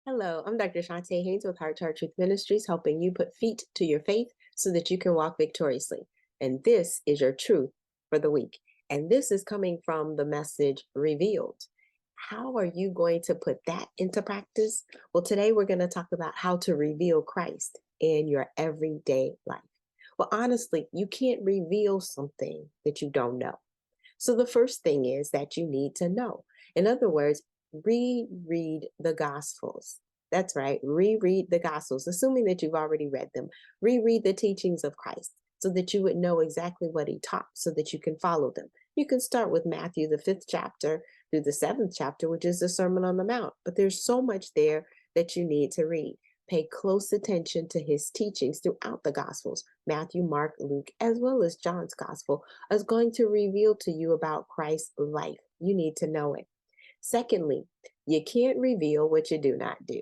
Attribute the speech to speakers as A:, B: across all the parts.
A: Hello, I'm Dr. Chonta Haynes with Heart Truth Ministries, helping you put feet to your faith so that you can walk victoriously. And this is your truth for the week. And this is coming from the message revealed. How are you going to put that into practice? Well, today we're going to talk about how to reveal Christ in your everyday life. Well, honestly, you can't reveal something that you don't know. So the first thing is that you need to know. In other words, reread the Gospels. That's right, reread the Gospels, assuming that you've already read them. Reread the teachings of Christ so that you would know exactly what he taught so that you can follow them. You can start with Matthew, the 5th chapter, through the 7th chapter, which is the Sermon on the Mount. But there's so much there that you need to read. Pay close attention to his teachings throughout the Gospels. Matthew, Mark, Luke, as well as John's Gospel is going to reveal to you about Christ's life. You need to know it. Secondly, you can't reveal what you do not do.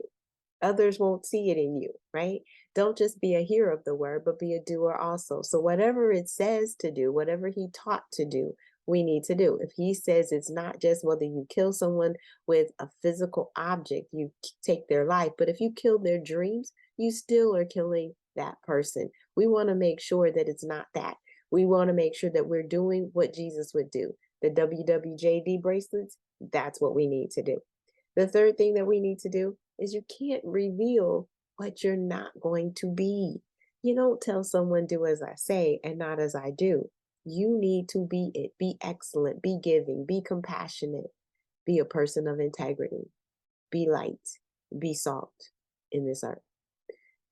A: Others won't see it in you, right? Don't just be a hearer of the word, but be a doer also. So whatever it says to do, whatever he taught to do, we need to do. If he says it's not just whether you kill someone with a physical object, you take their life, but if you kill their dreams, you still are killing that person. We want to make sure that it's not that. We want to make sure that we're doing what Jesus would do. The WWJD bracelets, that's what we need to do. The third thing that we need to do is you can't reveal what you're not going to be. You don't tell someone, do as I say and not as I do. You need to be it. Be excellent. Be giving. Be compassionate. Be a person of integrity. Be light. Be salt in this earth.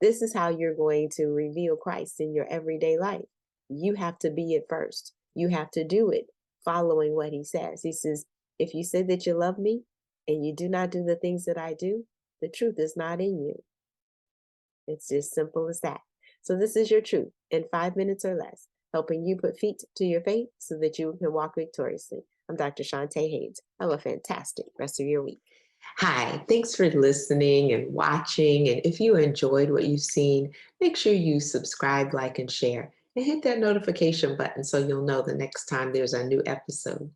A: This is how you're going to reveal Christ in your everyday life. You have to be it first. You have to do it following what he says. He says, if you say that you love me and you do not do the things that I do, the truth is not in you. It's just simple as that. So this is your truth in 5 minutes or less, helping you put feet to your faith so that you can walk victoriously. I'm Dr. Chonta Haynes. Have a fantastic rest of your week.
B: Hi, thanks for listening and watching. And if you enjoyed what you've seen, make sure you subscribe, like, and share. And hit that notification button so you'll know the next time there's a new episode.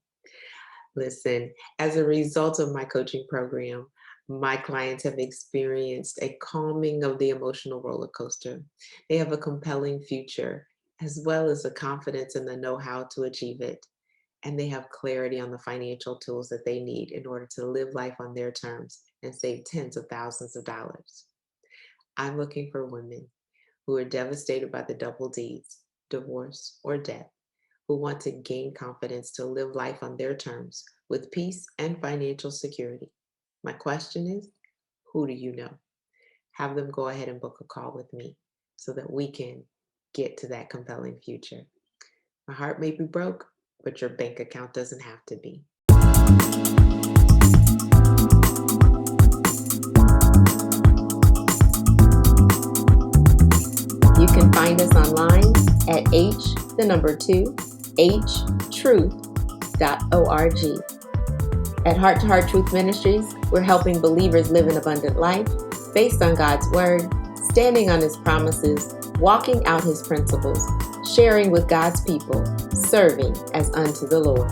B: Listen, as a result of my coaching program, my clients have experienced a calming of the emotional roller coaster. They have a compelling future, as well as a confidence in the know-how to achieve it. And they have clarity on the financial tools that they need in order to live life on their terms and save tens of thousands of dollars. I'm looking for women who are devastated by the double D's, divorce or death, who want to gain confidence to live life on their terms with peace and financial security. My question is, who do you know? Have them go ahead and book a call with me so that we can get to that compelling future. My heart may be broke, but your bank account doesn't have to be.
A: You can find us online at h2truth.org. At Heart to Heart Truth Ministries, we're helping believers live an abundant life based on God's word, standing on his promises, walking out his principles, sharing with God's people, serving as unto the Lord.